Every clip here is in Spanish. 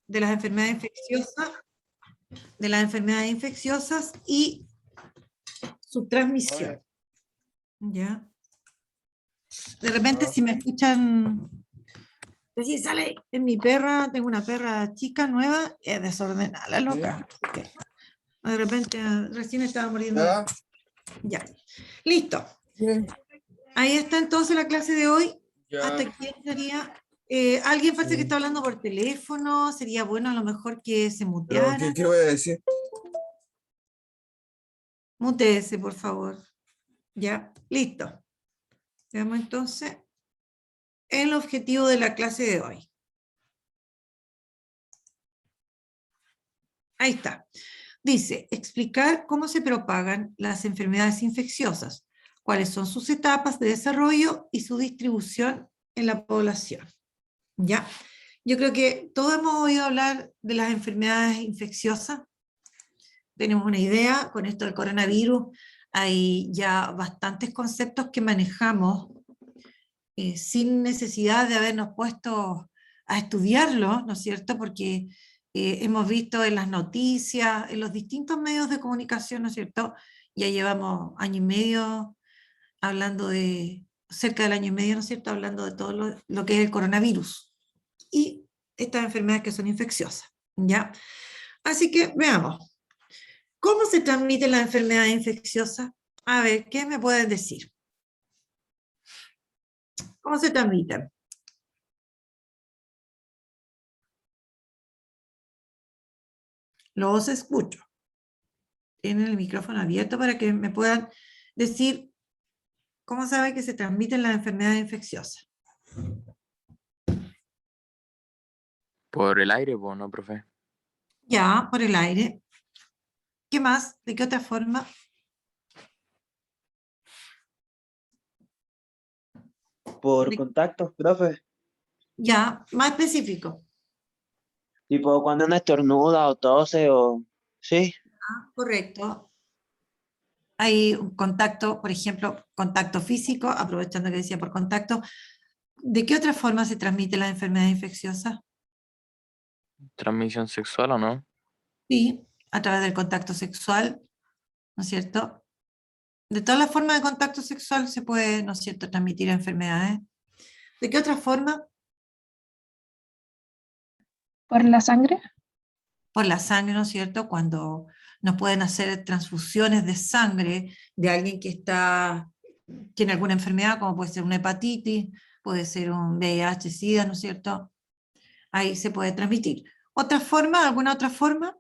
de las enfermedades infecciosas, y su transmisión. ¿Ya? De repente, si me escuchan, si sale en mi perra, tengo una perra chica nueva, es desordenada, la loca. ¿Sí? De repente, recién estaba muriendo. Ya. Listo. Ahí está entonces la clase de hoy. Hasta aquí sería. Alguien parece que está hablando por teléfono. Sería bueno a lo mejor que se muteara. ¿Qué voy a decir? Muteese, por favor. Ya, listo. Veamos entonces el objetivo de la clase de hoy. Ahí está. Dice, explicar cómo se propagan las enfermedades infecciosas, cuáles son sus etapas de desarrollo y su distribución en la población. ¿Ya? Yo creo que todos hemos oído hablar de las enfermedades infecciosas. Tenemos una idea, con esto del coronavirus hay ya bastantes conceptos que manejamos sin necesidad de habernos puesto a estudiarlo, ¿no es cierto? Porque hemos visto en las noticias, en los distintos medios de comunicación, ¿no es cierto? Ya llevamos año y medio hablando de, cerca del año y medio, ¿no es cierto? Hablando de todo lo que es el coronavirus y estas enfermedades que son infecciosas, ¿ya? Así que veamos, ¿cómo se transmiten las enfermedades infecciosas? A ver, ¿qué me pueden decir? ¿Cómo se transmiten? Los escucho. Tienen el micrófono abierto para que me puedan decir cómo sabe que se transmiten las enfermedades infecciosas. Por el aire, pues, ¿no, profe? Ya, por el aire. ¿Qué más? ¿De qué otra forma? Por contactos, profe. Ya, más específico. Tipo cuando uno estornuda o tose o... Sí. Ah, correcto. Hay un contacto, por ejemplo, contacto físico, aprovechando que decía por contacto. ¿De qué otra forma se transmiten las enfermedades infecciosas? ¿Transmisión sexual o no? Sí, a través del contacto sexual, ¿no es cierto? De todas las formas de contacto sexual se puede, ¿no es cierto?, transmitir enfermedades. ¿De qué otra forma? ¿Por la sangre? Por la sangre, ¿no es cierto? Cuando nos pueden hacer transfusiones de sangre de alguien que tiene alguna enfermedad, como puede ser una hepatitis, puede ser un VIH, SIDA, ¿no es cierto? Ahí se puede transmitir. ¿Otra forma? ¿Alguna otra forma?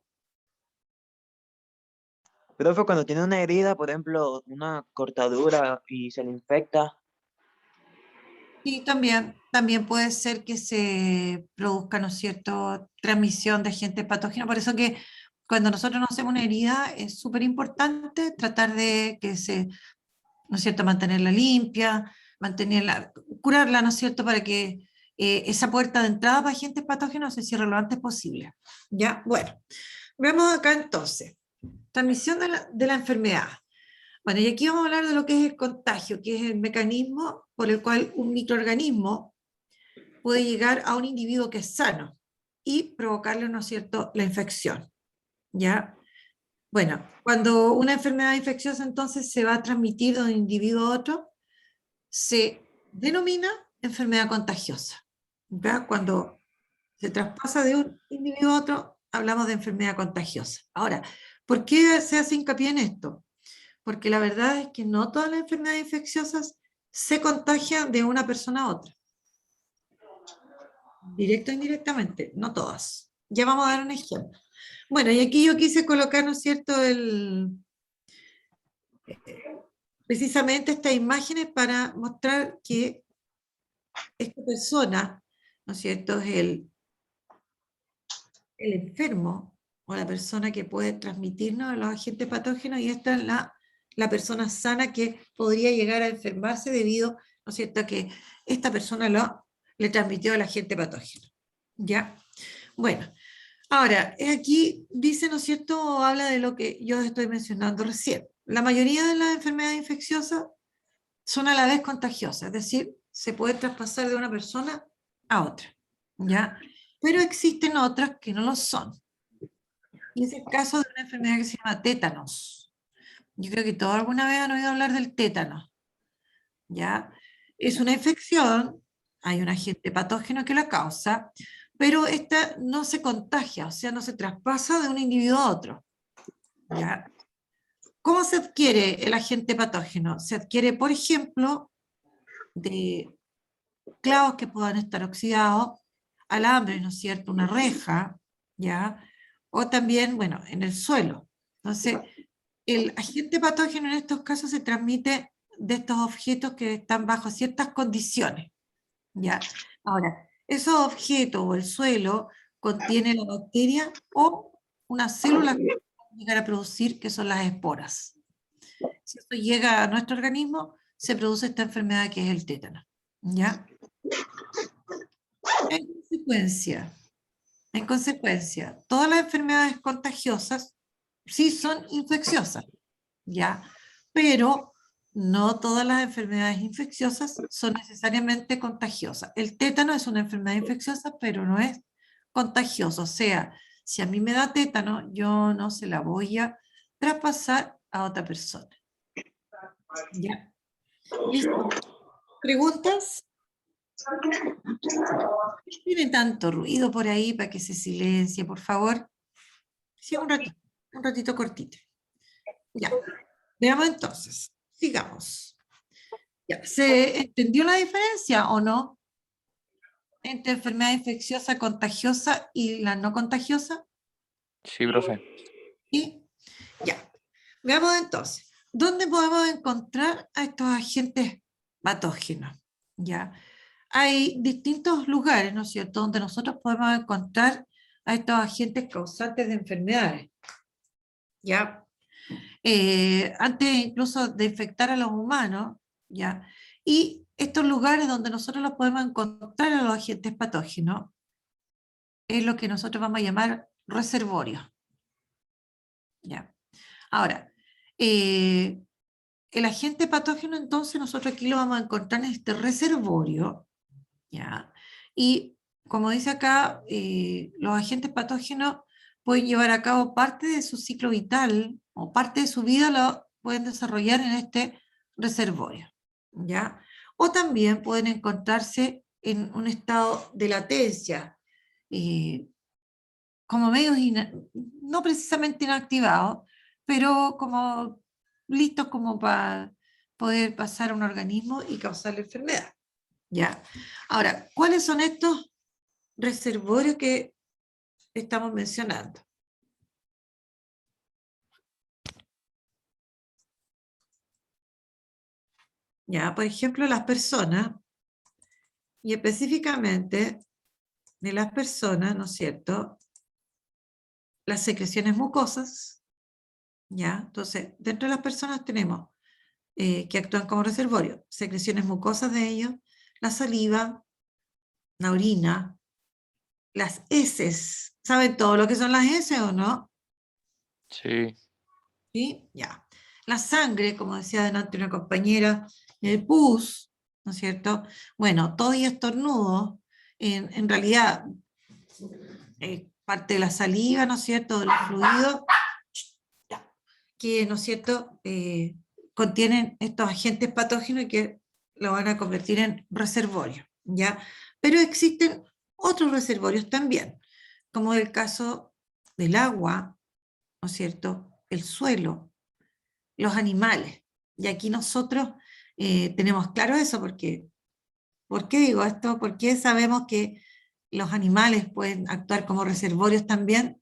Profe, cuando tiene una herida, por ejemplo, una cortadura y se le infecta. Sí, también puede ser que se produzca, ¿no es cierto?, transmisión de agentes patógenos. Por eso que cuando nosotros nos hacemos una herida es súper importante tratar de que ¿no es cierto?, mantenerla limpia, curarla, ¿no es cierto?, para que esa puerta de entrada para agentes patógenos se cierre lo antes posible. ¿Ya? Bueno, veamos acá entonces. Transmisión de la enfermedad. Bueno, y aquí vamos a hablar de lo que es el contagio, que es el mecanismo por el cual un microorganismo puede llegar a un individuo que es sano y provocarle, ¿no es cierto?, la infección. ¿Ya? Bueno, cuando una enfermedad infecciosa entonces se va a transmitir de un individuo a otro, se denomina enfermedad contagiosa. ¿Ya? Cuando se traspasa de un individuo a otro, hablamos de enfermedad contagiosa. Ahora, ¿por qué se hace hincapié en esto? Porque la verdad es que no todas las enfermedades infecciosas se contagian de una persona a otra. Directo o indirectamente, no todas. Ya vamos a dar un ejemplo. Bueno, y aquí yo quise colocar, ¿no es cierto?, precisamente estas imágenes para mostrar que esta persona, ¿no es cierto?, es el enfermo o la persona que puede transmitirnos a los agentes patógenos, y esta es la persona sana que podría llegar a enfermarse debido, ¿no es cierto?, a que esta persona le transmitió al agente patógeno. ¿Ya? Bueno, ahora, aquí dice, ¿no es cierto?, habla de lo que yo estoy mencionando recién. La mayoría de las enfermedades infecciosas son a la vez contagiosas, es decir, se puede traspasar de una persona a otra. ¿Ya? pero existen otras que no lo son. Y es el caso de una enfermedad que se llama tétanos. Yo creo que todos alguna vez han oído hablar del tétano. ¿Ya? Es una infección, hay un agente patógeno que la causa, pero esta no se contagia, o sea, no se traspasa de un individuo a otro. ¿Ya? ¿Cómo se adquiere el agente patógeno? Se adquiere, por ejemplo, de clavos que puedan estar oxidados, alambres, ¿no es cierto?, una reja, ¿ya? O también, bueno, en el suelo. Entonces, el agente patógeno en estos casos se transmite de estos objetos que están bajo ciertas condiciones, ¿ya? Ahora, esos objetos o el suelo contienen la bacteria o una célula que puede llegar a producir, que son las esporas. Si esto llega a nuestro organismo, se produce esta enfermedad que es el tétano, ¿ya? En consecuencia, todas las enfermedades contagiosas sí son infecciosas, ¿ya? Pero no todas las enfermedades infecciosas son necesariamente contagiosas. El tétano es una enfermedad infecciosa, pero no es contagioso. O sea, si a mí me da tétano, yo no se la voy a traspasar a otra persona. ¿Ya? ¿Listo? ¿Preguntas? Tiene tanto ruido por ahí para que se silencie, por favor. Sí, un ratito cortito. Ya, veamos entonces. Sigamos. Ya, ¿se entendió la diferencia o no entre enfermedad infecciosa contagiosa y la no contagiosa? Sí, profe. ¿Sí? Ya. Veamos entonces. ¿Dónde podemos encontrar a estos agentes patógenos? ¿Ya? Hay distintos lugares, ¿no es cierto?, donde nosotros podemos encontrar a estos agentes causantes de enfermedades. ¿Ya? Antes incluso de infectar a los humanos, ¿ya? Y estos lugares donde nosotros los podemos encontrar a los agentes patógenos es lo que nosotros vamos a llamar reservorios. ¿Ya? Ahora, el agente patógeno entonces nosotros aquí lo vamos a encontrar en este reservorio, ¿ya? Y como dice acá, los agentes patógenos pueden llevar a cabo parte de su ciclo vital o parte de su vida lo pueden desarrollar en este reservorio, ¿ya? O también pueden encontrarse en un estado de latencia, como medios no precisamente inactivados, pero como listos como para poder pasar a un organismo y causar la enfermedad, ¿ya? Ahora, ¿cuáles son estos reservorios que estamos mencionando? Ya, por ejemplo, las personas, y específicamente de las personas, ¿no es cierto?, las secreciones mucosas, ¿ya? Entonces, dentro de las personas tenemos que actúan como reservorio, secreciones mucosas de ellos, la saliva, la orina, las heces. ¿Saben todo lo que son las heces o no? Sí. ¿Sí? Ya. La sangre, como decía delante una compañera, el pus, ¿no es cierto? Bueno, todo y estornudo, en realidad, parte de la saliva, ¿no es cierto?, de los fluidos, que, ¿no es cierto?, contienen estos agentes patógenos y que lo van a convertir en reservorios, ¿ya? Pero existen otros reservorios también, como el caso del agua, ¿no es cierto?, el suelo, los animales. Y aquí nosotros tenemos claro eso, porque, ¿por qué digo esto? Porque sabemos que los animales pueden actuar como reservorios también.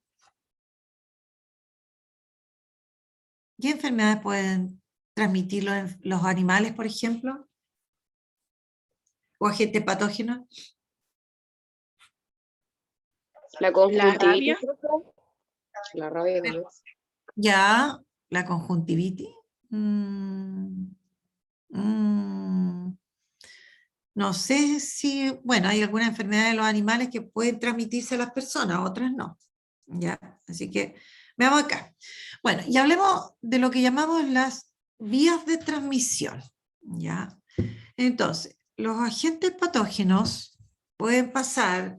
¿Qué enfermedades pueden transmitir los animales, por ejemplo? ¿O agentes patógenos? La La conjuntivitis, rabia. la rabia también. Ya, la conjuntivitis. Mm, mm, no sé si, bueno, hay algunas enfermedades de los animales que pueden transmitirse a las personas, otras no. Ya, así que veamos acá. Bueno, y hablemos de lo que llamamos las vías de transmisión. Ya, entonces, los agentes patógenos pueden pasar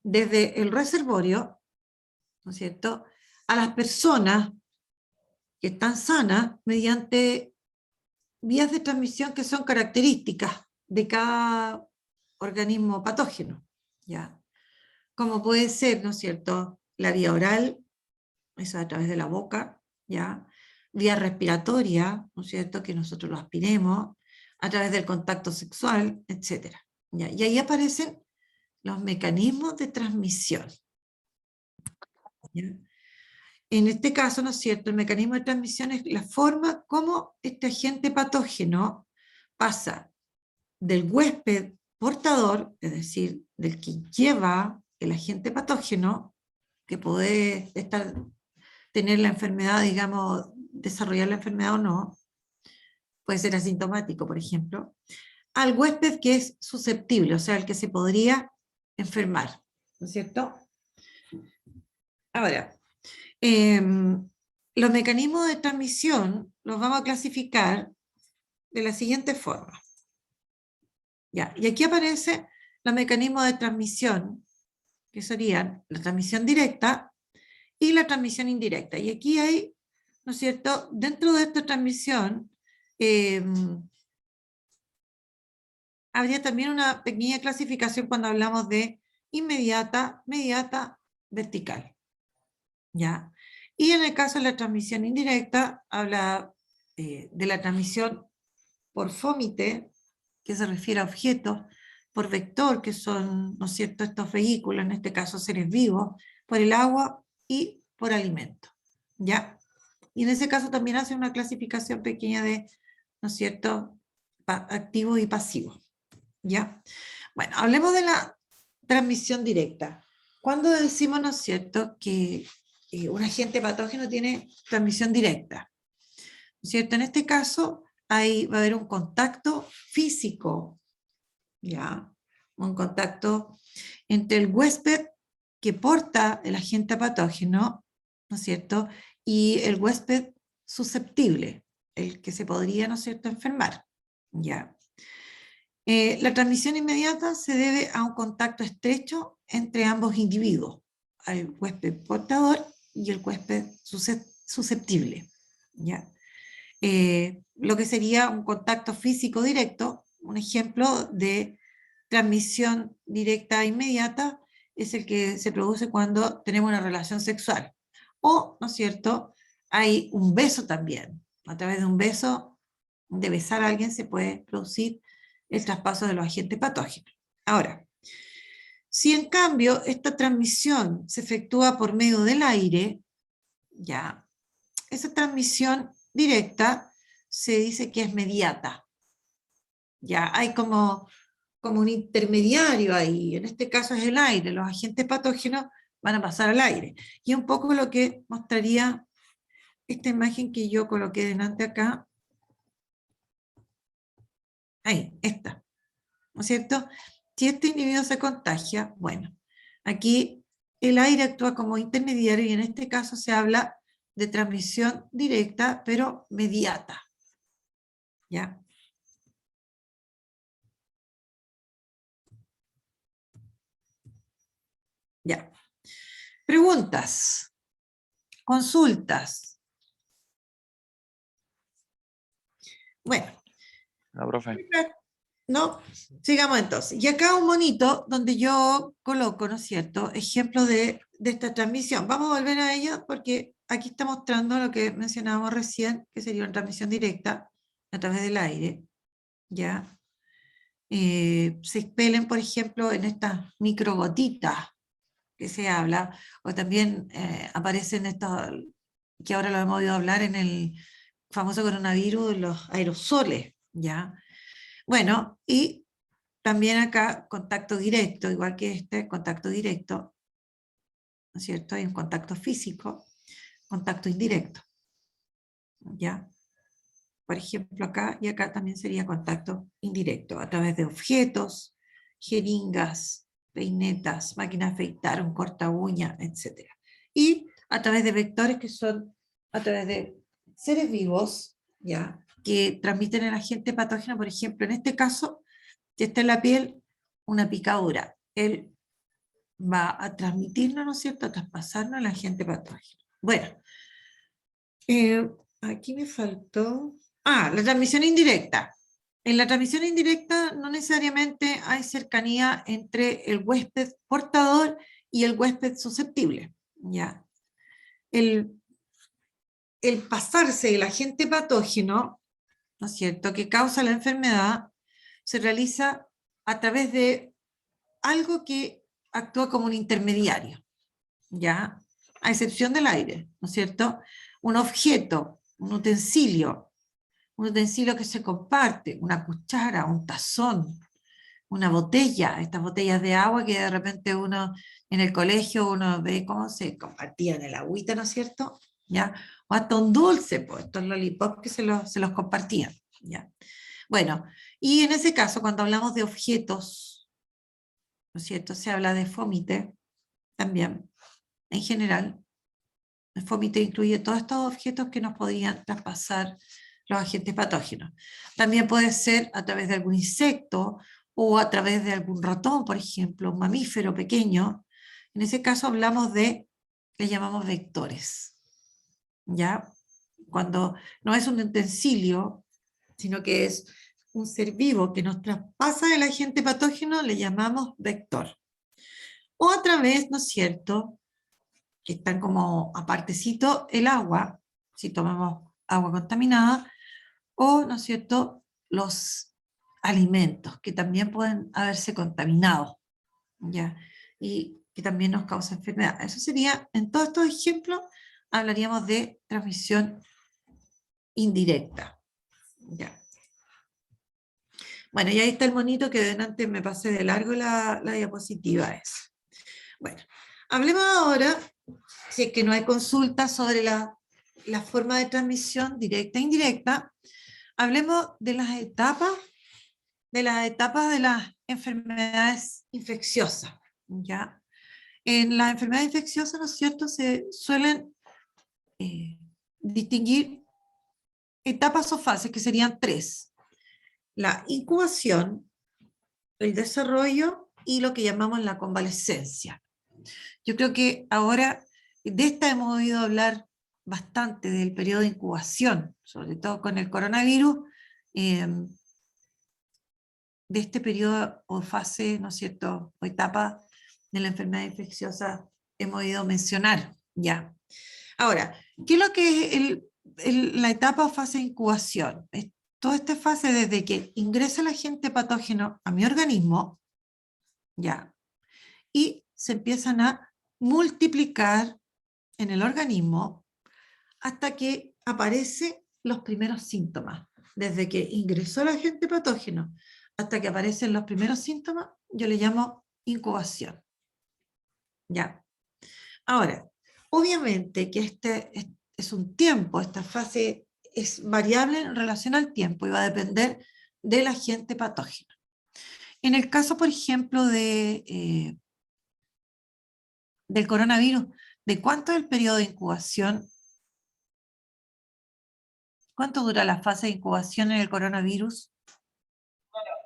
desde el reservorio, ¿no es cierto?, a las personas que están sanas mediante vías de transmisión que son características de cada organismo patógeno, ¿ya? Como puede ser, ¿no es cierto?, la vía oral, eso a través de la boca, ¿ya? Vía respiratoria, ¿no es cierto?, que nosotros lo aspiremos, a través del contacto sexual, etc. ¿Ya? Y ahí aparecen los mecanismos de transmisión, ¿ya? En este caso, ¿no es cierto?, el mecanismo de transmisión es la forma como este agente patógeno pasa del huésped portador, es decir, del que lleva el agente patógeno, que puede tener la enfermedad, digamos, desarrollar la enfermedad o no, puede ser asintomático, por ejemplo, al huésped que es susceptible, o sea, el que se podría enfermar, ¿no es cierto? Ahora, los mecanismos de transmisión los vamos a clasificar de la siguiente forma. Ya, y aquí aparece los mecanismos de transmisión, que serían la transmisión directa y la transmisión indirecta. Y aquí hay, ¿no es cierto?, dentro de esta transmisión, habría también una pequeña clasificación cuando hablamos de inmediata, mediata, vertical. ¿Ya? Y en el caso de la transmisión indirecta, habla de la transmisión por fómite, que se refiere a objetos, por vector, que son, ¿no es cierto?, estos vehículos, en este caso seres vivos, por el agua y por alimento. ¿Ya? Y en ese caso también hace una clasificación pequeña de, ¿no es cierto?, activo y pasivo. ¿Ya? Bueno, hablemos de la transmisión directa. ¿Cuándo decimos, no es cierto?, que un agente patógeno tiene transmisión directa? ¿No es cierto? En este caso, ahí va a haber un contacto físico, ¿ya? Un contacto entre el huésped que porta el agente patógeno, ¿no es cierto?, y el huésped susceptible, el que se podría, ¿no es cierto?, enfermar, ¿ya? La transmisión inmediata se debe a un contacto estrecho entre ambos individuos, al huésped portador y el huésped susceptible, ¿ya? Lo que sería un contacto físico directo, un ejemplo de transmisión directa e inmediata, es el que se produce cuando tenemos una relación sexual. O, ¿no es cierto?, hay un beso también. A través de un beso, de besar a alguien, se puede producir el traspaso de los agentes patógenos. Ahora, si en cambio esta transmisión se efectúa por medio del aire, ya, esa transmisión directa se dice que es mediata. Ya, hay como un intermediario ahí, en este caso es el aire, los agentes patógenos van a pasar al aire. Y un poco lo que mostraría esta imagen que yo coloqué delante acá, ahí, esta, ¿no es cierto? Si este individuo se contagia, bueno, aquí el aire actúa como intermediario y en este caso se habla de transmisión directa, pero mediata. ¿Ya? Ya. Preguntas, consultas. Bueno. No, profe. No, sigamos entonces. Y acá un monito donde yo coloco, ¿no es cierto?, ejemplos de esta transmisión. Vamos a volver a ella porque aquí está mostrando lo que mencionábamos recién, que sería una transmisión directa a través del aire. ¿Ya? Se expelen, por ejemplo, en estas microgotitas que se habla, o también aparecen estos, que ahora lo hemos oído hablar en el famoso coronavirus, los aerosoles, ¿ya? Bueno, y también acá contacto directo, igual que este, contacto directo, ¿no es cierto? Hay un contacto físico, contacto indirecto, ¿ya? Por ejemplo, acá y acá también sería contacto indirecto, a través de objetos, jeringas, peinetas, máquina de afeitar, un corta uña, etc. Y a través de vectores que son a través de seres vivos, ¿ya?, que transmiten el agente patógeno, por ejemplo, en este caso, que está en la piel, una picadura. El va a transmitirnos, ¿no es cierto?, a traspasarnos al agente patógeno. Bueno, aquí me faltó... la transmisión indirecta. En la transmisión indirecta no necesariamente hay cercanía entre el huésped portador y el huésped susceptible, ¿ya? El pasarse del agente patógeno, ¿no es cierto?, que causa la enfermedad, se realiza a través de algo que actúa como un intermediario, ¿ya? A excepción del aire, ¿no es cierto? Un objeto, un utensilio que se comparte, una cuchara, un tazón, una botella, estas botellas de agua que de repente uno en el colegio uno ve cómo se compartían el agüita, ¿no es cierto? ¿Ya? O hasta un dulce, pues estos lollipops que se los compartían, ¿ya? Bueno, y en ese caso, cuando hablamos de objetos, ¿no es cierto?, se habla de fómite también, en general. El fómite incluye todos estos objetos que nos podrían traspasar los agentes patógenos. También puede ser a través de algún insecto o a través de algún ratón, por ejemplo, un mamífero pequeño. En ese caso hablamos de, le llamamos vectores, ¿ya? Cuando no es un utensilio, sino que es un ser vivo que nos traspasa el agente patógeno, le llamamos vector. O a través, ¿no es cierto?, que están como apartecito el agua, si tomamos agua contaminada, o, ¿no es cierto?, los alimentos, que también pueden haberse contaminado, ¿ya? Y que también nos causa enfermedad. Eso sería, en todos estos ejemplos, hablaríamos de transmisión indirecta, ¿ya? Bueno, y ahí está el monito que delante me pasé de largo la diapositiva esa. Bueno, hablemos ahora, si es que no hay consulta sobre la forma de transmisión directa e indirecta, hablemos de las etapas de las enfermedades infecciosas, ¿ya? En las enfermedades infecciosas, ¿no es cierto?, se suelen distinguir etapas o fases, que serían 3. La incubación, el desarrollo y lo que llamamos la convalescencia. Yo creo que ahora de esta hemos oído hablar bastante del periodo de incubación, sobre todo con el coronavirus, de este periodo o fase, ¿no es cierto?, o etapa de la enfermedad infecciosa hemos oído mencionar ya. Ahora, ¿qué es lo que es la etapa o fase de incubación? Es toda esta fase desde que ingresa el agente patógeno a mi organismo, ya, y se empiezan a multiplicar en el organismo hasta que aparecen los primeros síntomas. Desde que ingresó el agente patógeno hasta que aparecen los primeros síntomas, yo le llamo incubación. ¿Ya? Ahora, obviamente que este es un tiempo, esta fase es variable en relación al tiempo y va a depender del agente patógeno. En el caso, por ejemplo, del coronavirus, ¿de cuánto es el periodo de incubación? ¿Cuánto dura la fase de incubación en el coronavirus?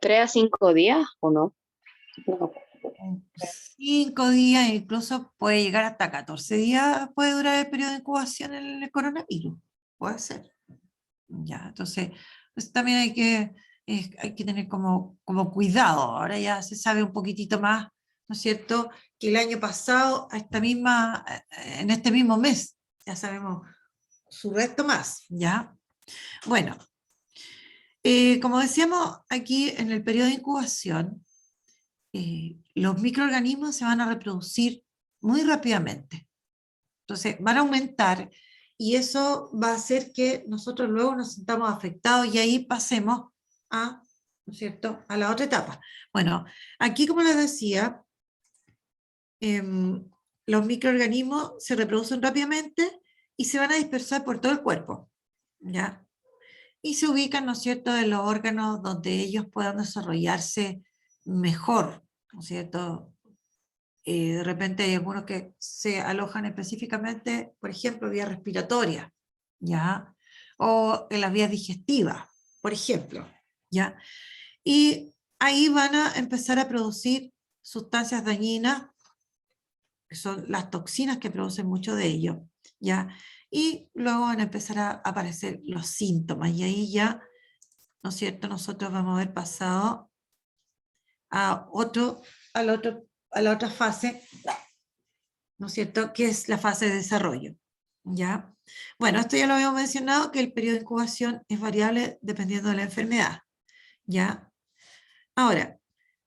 3 a 5 días o no? No. 5 días, incluso puede llegar hasta 14 días, puede durar el periodo de incubación en el coronavirus. Puede ser. Ya, entonces, pues también hay que tener como cuidado. Ahora ya se sabe un poquitito más, ¿no es cierto?, que el año pasado, en este mismo mes, ya sabemos su resto más, ¿ya? Bueno, como decíamos aquí en el periodo de incubación, los microorganismos se van a reproducir muy rápidamente. Entonces van a aumentar y eso va a hacer que nosotros luego nos sintamos afectados y ahí pasemos a, ¿no es cierto?, a la otra etapa. Bueno, aquí como les decía, los microorganismos se reproducen rápidamente y se van a dispersar por todo el cuerpo, ¿ya? Y se ubican, ¿no es cierto?, en los órganos donde ellos puedan desarrollarse mejor, ¿no es cierto? De repente hay algunos que se alojan específicamente, por ejemplo, vías respiratorias, ¿ya? O en las vías digestivas, por ejemplo, ¿ya? Y ahí van a empezar a producir sustancias dañinas que son las toxinas que producen mucho de ello, ¿ya? Y luego van a empezar a aparecer los síntomas, y ahí ya, ¿no es cierto?, nosotros vamos a haber pasado a la otra fase, ¿no es cierto?, que es la fase de desarrollo, ¿ya? Bueno, esto ya lo habíamos mencionado, que el periodo de incubación es variable dependiendo de la enfermedad, ¿ya? Ahora,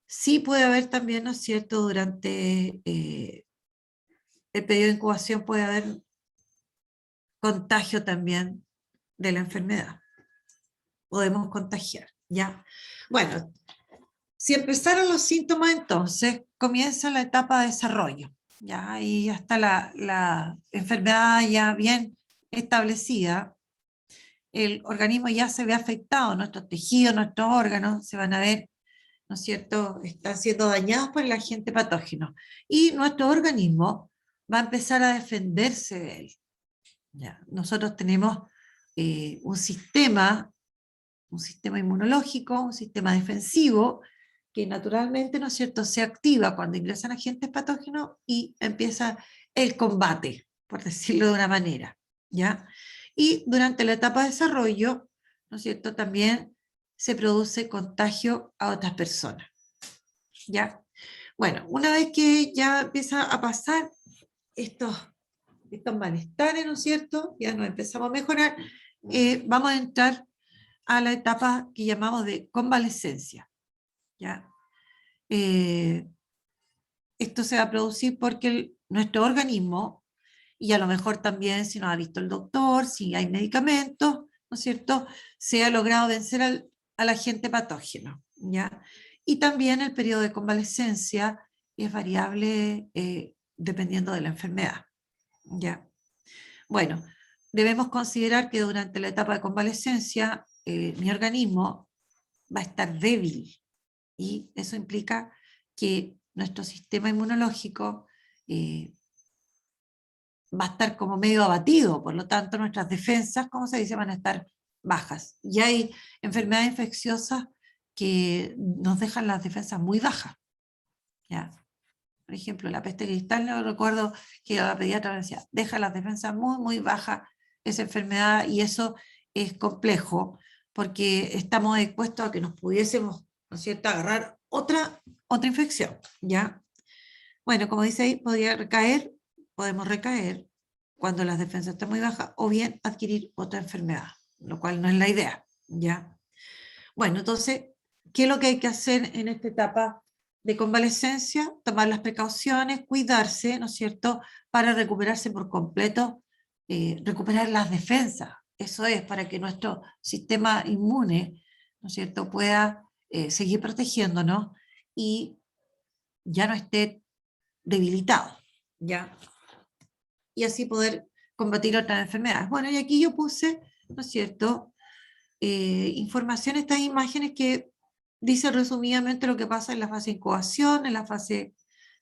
sí puede haber también, ¿no es cierto?, durante el periodo de incubación puede haber contagio también de la enfermedad. Podemos contagiar, ¿ya? Bueno, si empezaron los síntomas, entonces comienza la etapa de desarrollo, ¿ya? Y ya está la enfermedad ya bien establecida, el organismo ya se ve afectado, nuestros tejidos, nuestros órganos se van a ver, ¿no es cierto?, están siendo dañados por el agente patógeno. Y nuestro organismo va a empezar a defenderse de él. ¿Ya? Nosotros tenemos un sistema inmunológico, un sistema defensivo, que naturalmente, ¿no es cierto?, se activa cuando ingresan agentes patógenos y empieza el combate, por decirlo de una manera, ¿ya? Y durante la etapa de desarrollo, ¿no es cierto?, también se produce contagio a otras personas, ¿ya? Bueno, una vez que ya empieza a pasar estos malestares, ¿no es cierto?, ya nos empezamos a mejorar, vamos a entrar a la etapa que llamamos de convalescencia, ¿ya? Esto se va a producir porque nuestro organismo, y a lo mejor también si nos ha visto el doctor, si hay medicamentos, ¿no es cierto?, se ha logrado vencer al agente patógeno, ¿ya? Y también el periodo de convalescencia es variable dependiendo de la enfermedad, ¿ya? Bueno, debemos considerar que durante la etapa de convalescencia mi organismo va a estar débil, y eso implica que nuestro sistema inmunológico va a estar como medio abatido, por lo tanto nuestras defensas, como se dice, van a estar bajas. Y hay enfermedades infecciosas que nos dejan las defensas muy bajas, ¿ya? Por ejemplo, la peste cristal, no recuerdo que la pediatra me decía, deja las defensas muy, muy bajas esa enfermedad, y eso es complejo, porque estamos expuestos a que nos pudiésemos, ¿no es cierto?, agarrar otra infección, ¿ya? Bueno, como dice ahí, podemos recaer cuando las defensas están muy bajas, o bien adquirir otra enfermedad, lo cual no es la idea, ¿ya? Bueno, entonces, ¿qué es lo que hay que hacer en esta etapa de convalescencia? Tomar las precauciones, cuidarse, ¿no es cierto?, para recuperarse por completo, recuperar las defensas. Eso es, para que nuestro sistema inmune, ¿no es cierto?, pueda seguir protegiéndonos y ya no esté debilitado, ¿ya? Y así poder combatir otras enfermedades. Bueno, y aquí yo puse, ¿no es cierto?, información, estas imágenes que dice resumidamente lo que pasa en la fase de incubación, en la fase,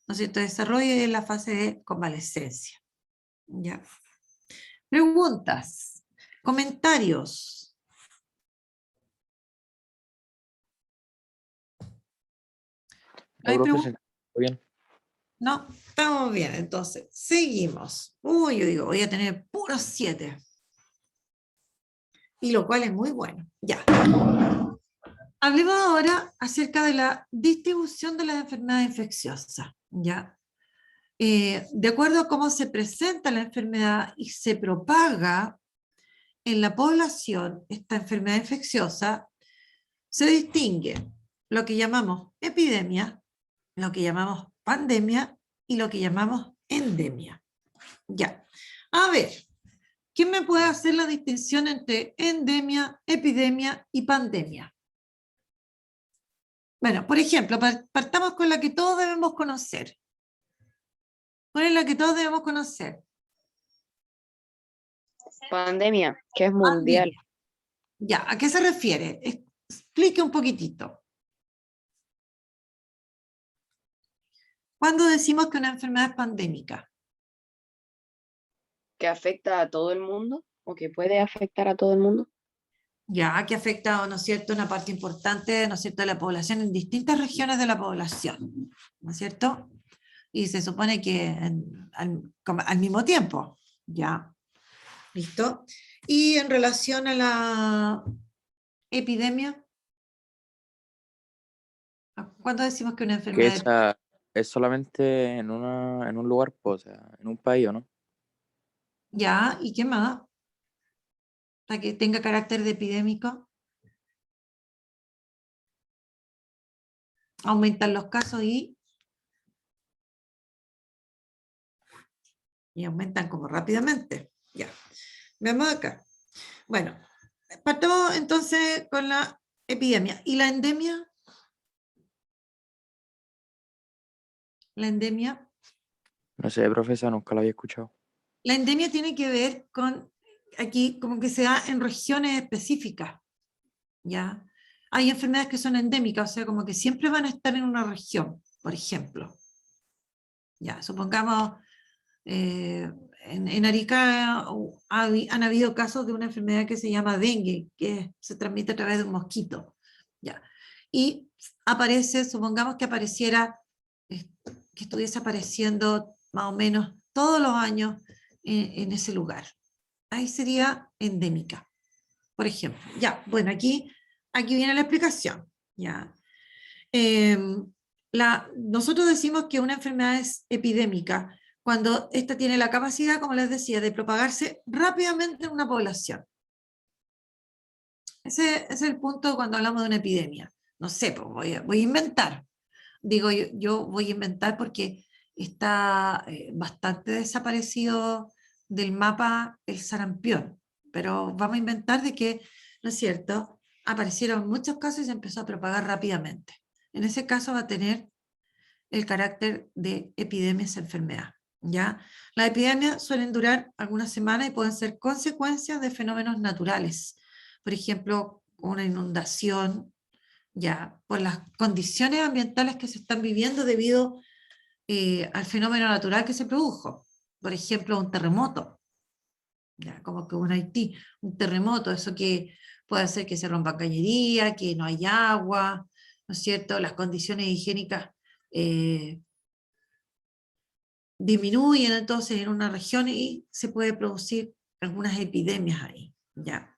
¿no es cierto?, de desarrollo, y en la fase de convalescencia, ¿ya? Preguntas, comentarios. No, ¿Hay profe, preguntas? se bien. No, estamos bien, entonces, seguimos. Uy, yo digo, voy a tener puros 7. Y lo cual es muy bueno. Ya. Hablemos ahora acerca de la distribución de las enfermedades infecciosas, ¿ya? De acuerdo a cómo se presenta la enfermedad y se propaga en la población, esta enfermedad infecciosa, se distingue lo que llamamos epidemia, lo que llamamos pandemia y lo que llamamos endemia. Ya. A ver, ¿quién me puede hacer la distinción entre endemia, epidemia y pandemia? Bueno, por ejemplo, partamos con la que todos debemos conocer. ¿Cuál es la que todos debemos conocer? Pandemia, que es mundial. Pandemia. Ya, ¿a qué se refiere? Explique un poquitito. ¿Cuándo decimos que una enfermedad es pandémica? Que afecta a todo el mundo o que puede afectar a todo el mundo. Ya, que afecta, ¿no es cierto?, una parte importante, ¿no es cierto?, de la población en distintas regiones de la población, ¿no es cierto? y se supone que al mismo tiempo, ¿ya? ¿Listo? Y en relación a la epidemia, ¿cuándo decimos que una Que enfermedad esa es solamente en un lugar, pues, o sea, en un país, ¿o no? ya? ¿Y qué más? Para que tenga carácter de epidémico, aumentan los casos y aumentan como rápidamente. Ya, vemos acá. Bueno, partamos entonces con la epidemia. ¿Y la endemia? La endemia. No sé, profesor, nunca lo había escuchado. La endemia tiene que ver con, aquí como que se da en regiones específicas, ¿ya? Hay enfermedades que son endémicas, o sea, como que siempre van a estar en una región, por ejemplo. Ya, supongamos, en Arica han habido casos de una enfermedad que se llama dengue, que se transmite a través de un mosquito. Ya. Y aparece, supongamos que apareciera, que estuviese apareciendo más o menos todos los años en ese lugar. Ahí sería endémica, por ejemplo. Ya, bueno, aquí viene la explicación. Ya. Nosotros decimos que una enfermedad es epidémica cuando ésta tiene la capacidad, como les decía, de propagarse rápidamente en una población. Ese es el punto cuando hablamos de una epidemia. No sé, pues voy a inventar. Digo, yo voy a inventar porque está bastante desaparecido del mapa el sarampión, pero vamos a inventar de que, ¿no es cierto?, aparecieron muchos casos y se empezó a propagar rápidamente. En ese caso va a tener el carácter de epidemia esa enfermedad, ¿ya? Las epidemias suelen durar algunas semanas y pueden ser consecuencias de fenómenos naturales. Por ejemplo, una inundación, ya, por las condiciones ambientales que se están viviendo debido al fenómeno natural que se produjo. Por ejemplo, un terremoto, ya, como que en Haití, un terremoto, eso que puede hacer que se rompa cañería, que no haya agua, ¿no es cierto? Las condiciones higiénicas eh, disminuyen entonces en una región y se puede producir algunas epidemias ahí, ya.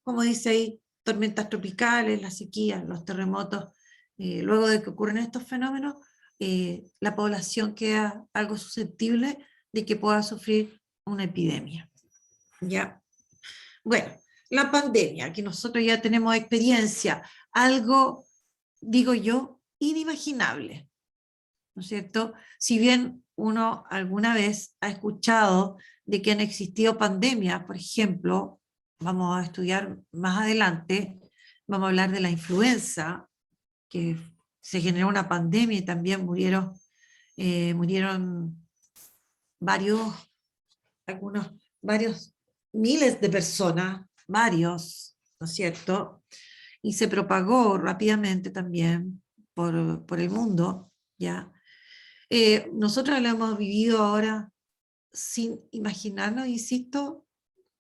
Como dice ahí, tormentas tropicales, las sequías, los terremotos. Luego de que ocurren estos fenómenos, la población queda algo susceptible de que pueda sufrir una epidemia. ¿Ya? Bueno, la pandemia, que nosotros ya tenemos experiencia, algo, digo yo, inimaginable, ¿no es cierto? Si bien uno alguna vez ha escuchado de que han existido pandemias, por ejemplo, vamos a estudiar más adelante, vamos a hablar de la influenza, que se generó una pandemia y también murieron varios, varios miles de personas, varios, ¿no es cierto? Y se propagó rápidamente también por el mundo, ¿ya? Nosotros lo hemos vivido ahora sin imaginarnos, insisto,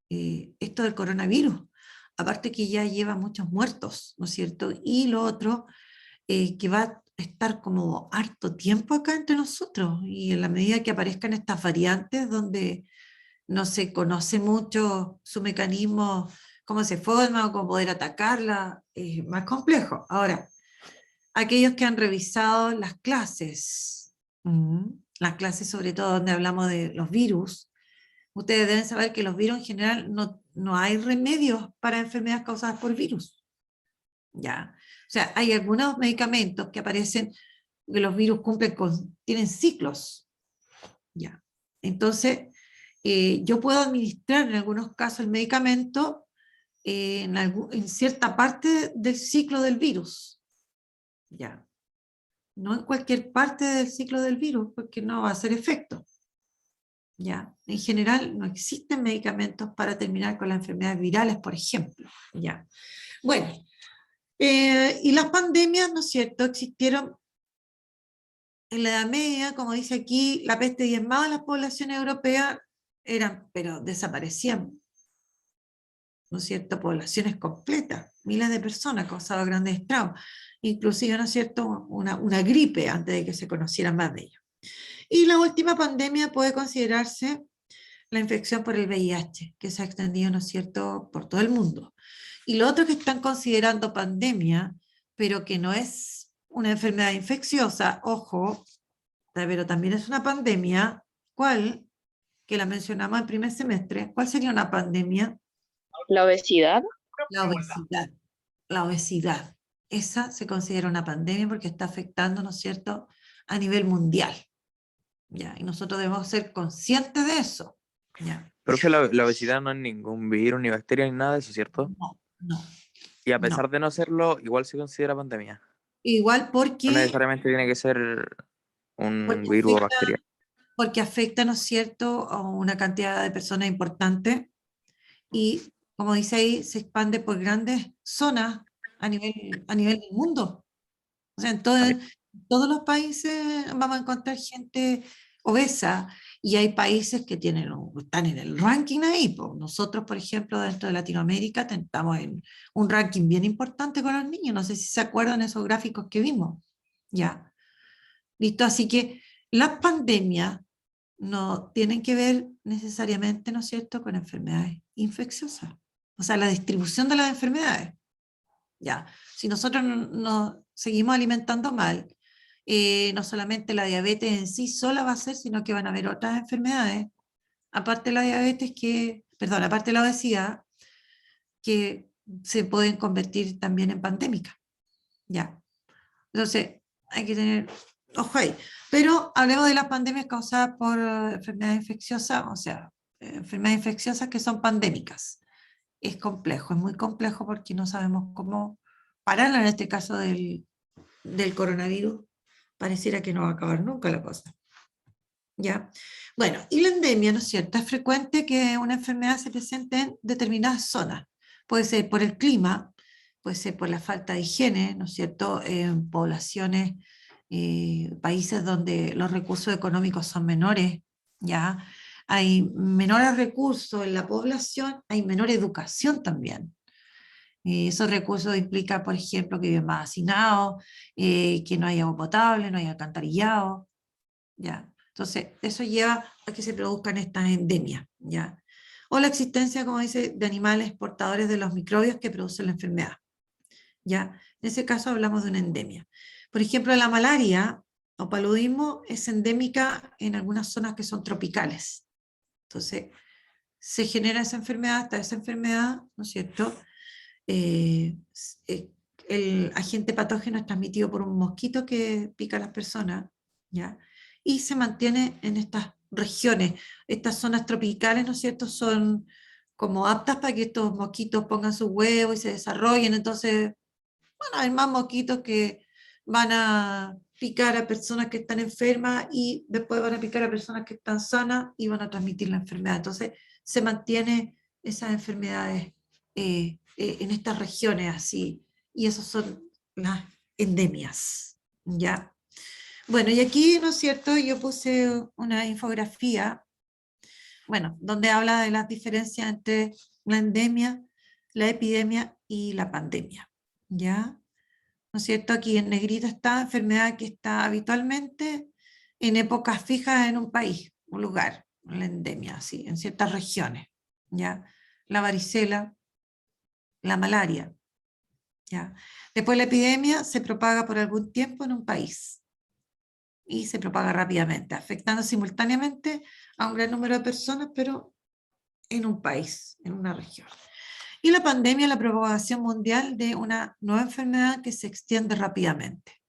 esto del coronavirus. Aparte que ya lleva muchos muertos, ¿no es cierto? Y lo otro, que va a estar como harto tiempo acá entre nosotros. Y en la medida que aparezcan estas variantes donde no se conoce mucho su mecanismo, cómo se forma o cómo poder atacarla, es más complejo. Ahora, aquellos que han revisado las clases, las clases sobre todo donde hablamos de los virus, ustedes deben saber que los virus en general no hay remedios para enfermedades causadas por virus. ¿Ya? O sea, hay algunos medicamentos que aparecen, que los virus tienen ciclos. ¿Ya? Entonces, yo puedo administrar en algunos casos el medicamento en cierta parte del ciclo del virus. ¿Ya? No en cualquier parte del ciclo del virus, porque no va a hacer efecto. ¿Ya? En general, no existen medicamentos para terminar con las enfermedades virales, por ejemplo. ¿Ya? Bueno, y las pandemias, ¿no es cierto?, existieron en la Edad Media, como dice aquí, la peste diezmaba a las poblaciones europeas, pero desaparecían, ¿no es cierto?, poblaciones completas, miles de personas, causaban grandes estragos, inclusive, ¿no es cierto?, una gripe antes de que se conociera más de ello. Y la última pandemia puede considerarse la infección por el VIH, que se ha extendido, ¿no es cierto?, por todo el mundo. Y lo otro que están considerando pandemia, pero que no es una enfermedad infecciosa, ojo, pero también es una pandemia, ¿cuál? Que la mencionamos en primer semestre. ¿Cuál sería una pandemia? La obesidad, La obesidad. La obesidad. Esa se considera una pandemia porque está afectando, ¿no es cierto?, a nivel mundial. ¿Ya? Y nosotros debemos ser conscientes de eso. ¿Ya? Pero es que la obesidad no es ningún virus, ni bacteria, ni nada de eso, ¿cierto? No, no, Y a no. pesar de no serlo, igual se considera pandemia. Igual No porque, necesariamente tiene que ser un porque virus o afecta, bacteria. porque afecta, ¿no es cierto?, a una cantidad de personas importante y, como dice ahí, se expande por grandes zonas a nivel del mundo. O sea, Ahí. en todos los países vamos a encontrar gente obesa y hay países que están en el ranking ahí. Pues. Nosotros, por ejemplo, dentro de Latinoamérica, estamos en un ranking bien importante con los niños. No sé si se acuerdan esos gráficos que vimos. Ya, listo. Así que las pandemias no tienen que ver necesariamente, ¿no es cierto?, con enfermedades infecciosas. O sea, la distribución de las enfermedades. Ya, si nosotros nos seguimos alimentando mal, no solamente la diabetes en sí sola va a ser, sino que van a haber otras enfermedades, aparte de la diabetes aparte de la obesidad, que se pueden convertir también en pandémicas. Ya, entonces hay que tener ojo ahí. Pero hablemos de las pandemias causadas por enfermedades infecciosas, o sea, enfermedades infecciosas que son pandémicas. Es complejo, es muy complejo porque no sabemos cómo pararla en este caso del coronavirus. Pareciera que no va a acabar nunca la cosa. ¿Ya? Bueno, y la endemia, ¿no es cierto? Es frecuente que una enfermedad se presente en determinadas zonas. Puede ser por el clima, puede ser por la falta de higiene, ¿no es cierto? En poblaciones, países donde los recursos económicos son menores, ¿ya? Hay menores recursos en la población, hay menor educación también. Esos recursos implican, por ejemplo, que viven más hacinados, que no hay agua potable, no hay alcantarillado, ¿ya? Entonces, eso lleva a que se produzcan estas endemias, ¿ya? O la existencia, como dice, de animales portadores de los microbios que producen la enfermedad, ¿ya? En ese caso hablamos de una endemia. Por ejemplo, la malaria o paludismo es endémica en algunas zonas que son tropicales. Entonces, se genera esa enfermedad, ¿no es cierto?, eh, el agente patógeno es transmitido por un mosquito que pica a las personas, ¿ya? Y se mantiene en estas regiones. Estas zonas tropicales, ¿no es cierto?, son como aptas para que estos mosquitos pongan sus huevos y se desarrollen. Entonces, bueno, hay más mosquitos que van a picar a personas que están enfermas y después van a picar a personas que están sanas y van a transmitir la enfermedad. Entonces, se mantiene esas enfermedades en estas regiones así, y esas son las endemias, ¿ya? Bueno, y aquí, ¿no es cierto?, yo puse una infografía, bueno, donde habla de las diferencias entre la endemia, la epidemia y la pandemia, ¿ya? ¿No es cierto? Aquí en negrita está enfermedad que está habitualmente en épocas fijas en un país, un lugar, la endemia, así, en ciertas regiones, ¿ya? La varicela, la malaria, ¿ya? Después la epidemia se propaga por algún tiempo en un país y se propaga rápidamente, afectando simultáneamente a un gran número de personas, pero en un país, en una región. Y la pandemia es la propagación mundial de una nueva enfermedad que se extiende rápidamente,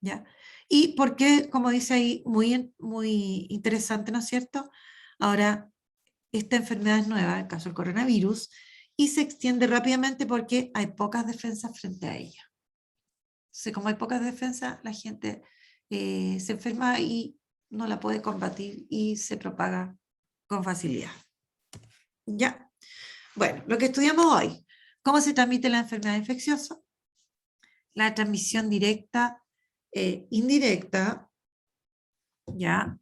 ¿ya? Y porque, como dice ahí, muy interesante, ¿no es cierto? Ahora, esta enfermedad es nueva, el caso del coronavirus, y se extiende rápidamente porque hay pocas defensas frente a ella. Entonces, como hay pocas defensas, la gente se enferma y no la puede combatir y se propaga con facilidad. ¿Ya? Bueno, lo que estudiamos hoy, ¿cómo se transmite la enfermedad infecciosa? La transmisión directa e indirecta, ¿ya?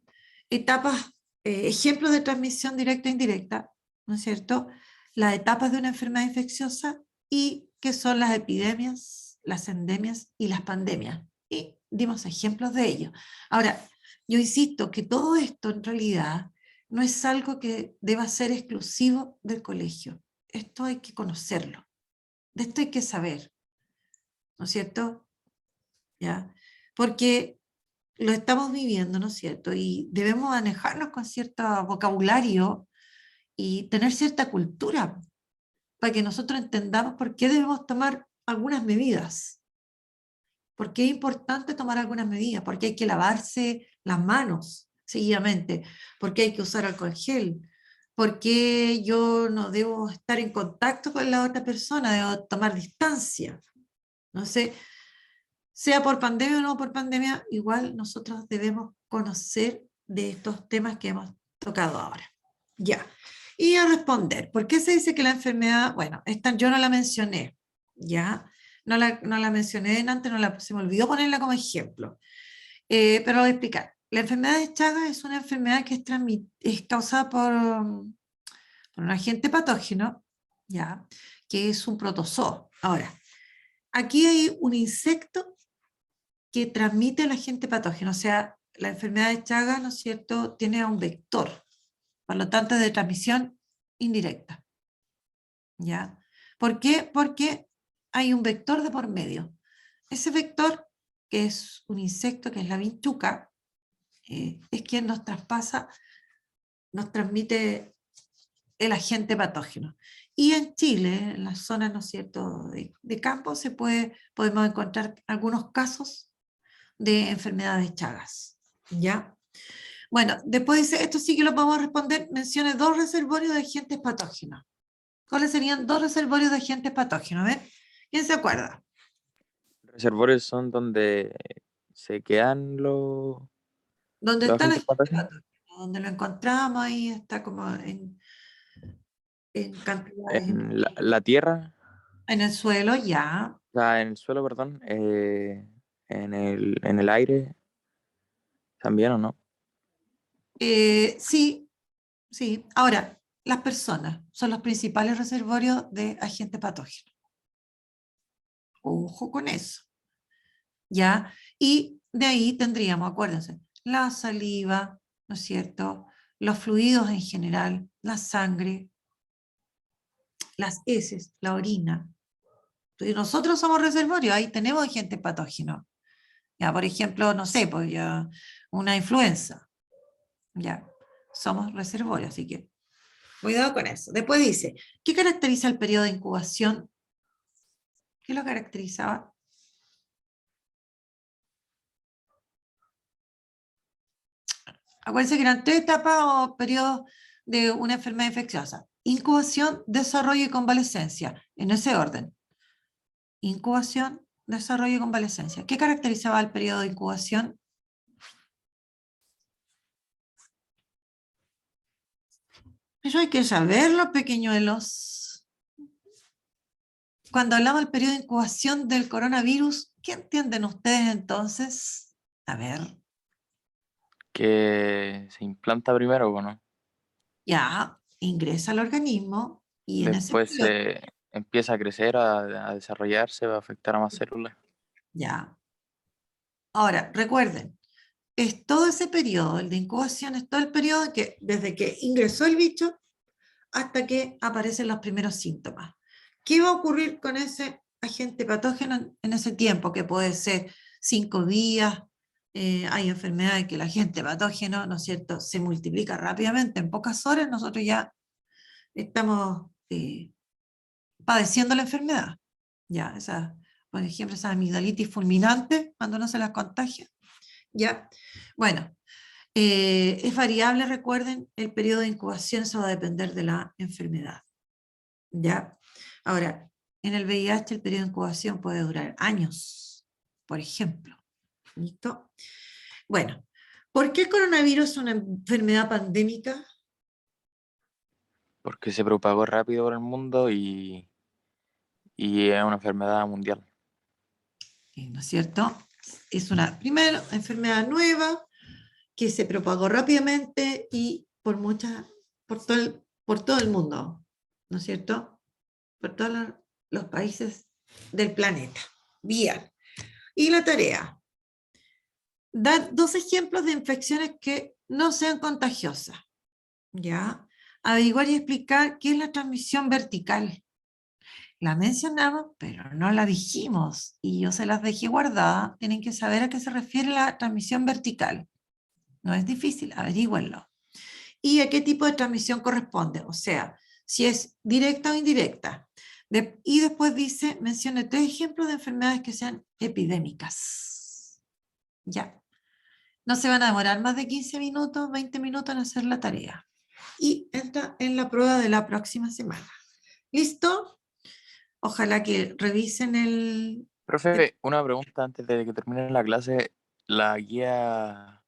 Etapas, ejemplos de transmisión directa e indirecta, ¿no es cierto? Las etapas de una enfermedad infecciosa y qué son las epidemias, las endemias y las pandemias. Y dimos ejemplos de ello. Ahora, yo insisto que todo esto en realidad no es algo que deba ser exclusivo del colegio. Esto hay que conocerlo, de esto hay que saber, ¿no es cierto? ¿Ya? Porque lo estamos viviendo, ¿no es cierto? Y debemos manejarnos con cierto vocabulario y tener cierta cultura para que nosotros entendamos por qué debemos tomar algunas medidas. ¿Por qué es importante tomar algunas medidas? Porque hay que lavarse las manos seguidamente, porque hay que usar alcohol gel, porque yo no debo estar en contacto con la otra persona, debo tomar distancia. No sé, sea por pandemia o no por pandemia, igual nosotros debemos conocer de estos temas que hemos tocado ahora. Ya. Y a responder, ¿por qué se dice que la enfermedad, bueno, esta yo no la mencioné, ya, no la mencioné antes, se me olvidó ponerla como ejemplo, pero lo voy a explicar. La enfermedad de Chagas es una enfermedad que es causada por un agente patógeno, ya, que es un protozoo. Ahora, aquí hay un insecto que transmite el agente patógeno, o sea, la enfermedad de Chagas, ¿no es cierto?, tiene un vector, por lo tanto es de transmisión indirecta. ¿Ya? ¿Por qué? Porque hay un vector de por medio. Ese vector, que es un insecto, que es la vinchuca, es quien nos traspasa, nos transmite el agente patógeno. Y en Chile, en las zonas, ¿no es cierto?, de campo, podemos encontrar algunos casos de enfermedades Chagas. ¿Ya? Bueno, después dice, esto sí que lo podemos responder, mencione 2 reservorios de agentes patógenos. ¿Cuáles serían 2 reservorios de agentes patógenos? A ver, ¿quién se acuerda? Reservorios son donde se quedan ¿Dónde los está el agentes agente patógenos. patógeno? ¿Dónde lo encontramos? Ahí está como en cantidades. En la tierra, En el suelo, ya. o sea, en el suelo, perdón, en el aire también, ¿o no? Sí, sí. Ahora, las personas son los principales reservorios de agentes patógenos. Ojo con eso. ¿Ya? Y de ahí tendríamos, acuérdense, la saliva, ¿no es cierto? Los fluidos en general, la sangre, las heces, la orina. Entonces, nosotros somos reservorios, ahí tenemos agentes patógenos. Ya, por ejemplo, no sé, pues ya una influenza. Ya, somos reservorios, así que cuidado con eso. Después dice, ¿qué caracteriza el periodo de incubación? ¿Qué lo caracterizaba? Acuérdense que eran 3 etapas o periodos de una enfermedad infecciosa. Incubación, desarrollo y convalescencia, en ese orden. Incubación, desarrollo y convalescencia. ¿Qué caracterizaba el periodo de incubación? Eso hay que saberlo, pequeñuelos. Cuando hablamos del periodo de incubación del coronavirus, ¿qué entienden ustedes entonces? A ver, Que se implanta primero, ¿o no? ya, ingresa al organismo y en ese Después periodo, se empieza a crecer, a desarrollarse, va a afectar a más células. ya. Ahora, recuerden, es todo ese periodo, el de incubación, es todo el periodo que desde que ingresó el bicho hasta que aparecen los primeros síntomas. ¿Qué va a ocurrir con ese agente patógeno en ese tiempo? Que puede ser 5 días, hay enfermedades que el agente patógeno, ¿no es cierto?, se multiplica rápidamente, en pocas horas nosotros ya estamos padeciendo la enfermedad. Ya, por ejemplo, esa amigdalitis fulminante, cuando no se las contagia. Ya, bueno, es variable, recuerden, el periodo de incubación, eso va a depender de la enfermedad. ¿Ya? Ahora, en el VIH el periodo de incubación puede durar años, por ejemplo. ¿Listo? Bueno, ¿por qué el coronavirus es una enfermedad pandémica? Porque se propagó rápido por el mundo y es una enfermedad mundial. ¿No es cierto? Es una, primero, enfermedad nueva que se propagó rápidamente y por todo el mundo, ¿no es cierto? Por todos los países del planeta. Bien. Y la tarea. dar 2 ejemplos de infecciones que no sean contagiosas. ¿Ya? Averiguar y explicar qué es la transmisión vertical. La mencionamos, pero no la dijimos, y yo se las dejé guardadas. Tienen que saber a qué se refiere la transmisión vertical. No es difícil, averígüenlo. ¿Y a qué tipo de transmisión corresponde? O sea, si es directa o indirecta. Y después dice, mencione 3 ejemplos de enfermedades que sean epidémicas. Ya. No se van a demorar más de 15 minutos, 20 minutos en hacer la tarea. Y entra en la prueba de la próxima semana. ¿Listo? Ojalá que revisen el... Profe, una pregunta antes de que termine la clase. ¿La guía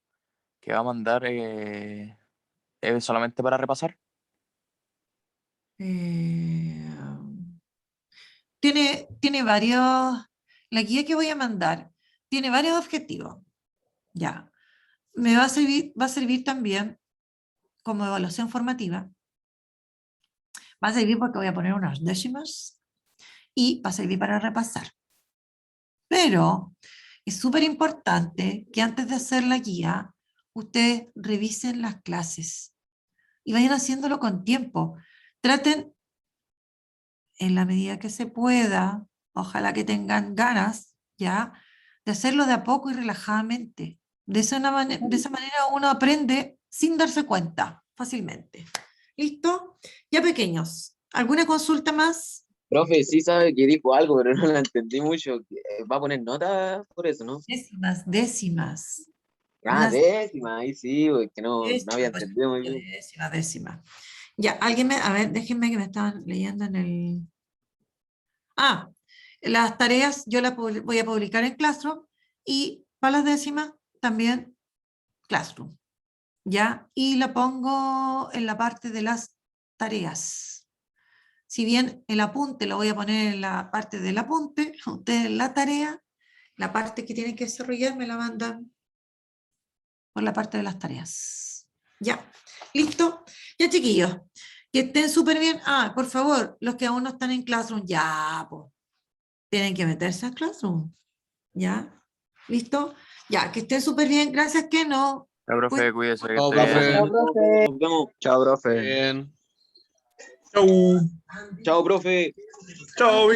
que va a mandar es solamente para repasar? Tiene varios... La guía que voy a mandar tiene varios objetivos. Ya. Va a servir también como evaluación formativa. Va a servir porque voy a poner unas décimas y va a servir para repasar. Pero es súper importante que antes de hacer la guía, ustedes revisen las clases y vayan haciéndolo con tiempo. Traten, en la medida que se pueda, ojalá que tengan ganas, ¿ya?, de hacerlo de a poco y relajadamente. De esa manera uno aprende sin darse cuenta fácilmente. ¿Listo? Ya, pequeños, ¿alguna consulta más? Profe, sí sabe que dijo algo, pero no la entendí mucho. ¿Va a poner nota por eso, no? Décimas. Ah, Las décima, ahí sí, porque no había décimas, pues, entendido muy bien. décima. Ya, a ver, déjenme que me estaban leyendo en el... Ah, las tareas yo las voy a publicar en Classroom y para las décimas también Classroom, ¿ya? Y la pongo en la parte de las tareas. Si bien el apunte lo voy a poner en la parte del apunte, ustedes en la tarea, la parte que tienen que desarrollar me la mandan por la parte de las tareas. Ya, ¿listo? Ya, chiquillos, que estén súper bien. Ah, por favor, los que aún no están en Classroom, ya, pues, tienen que meterse a Classroom. ¿Ya? ¿Listo? Ya, que estén súper bien. Gracias, que no. Ya, profe, cuídese, que Chao, esté bien. profe. Chao, profe. Nos vemos. Chao, profe. Bien. Chau. Chao, profe. Chao,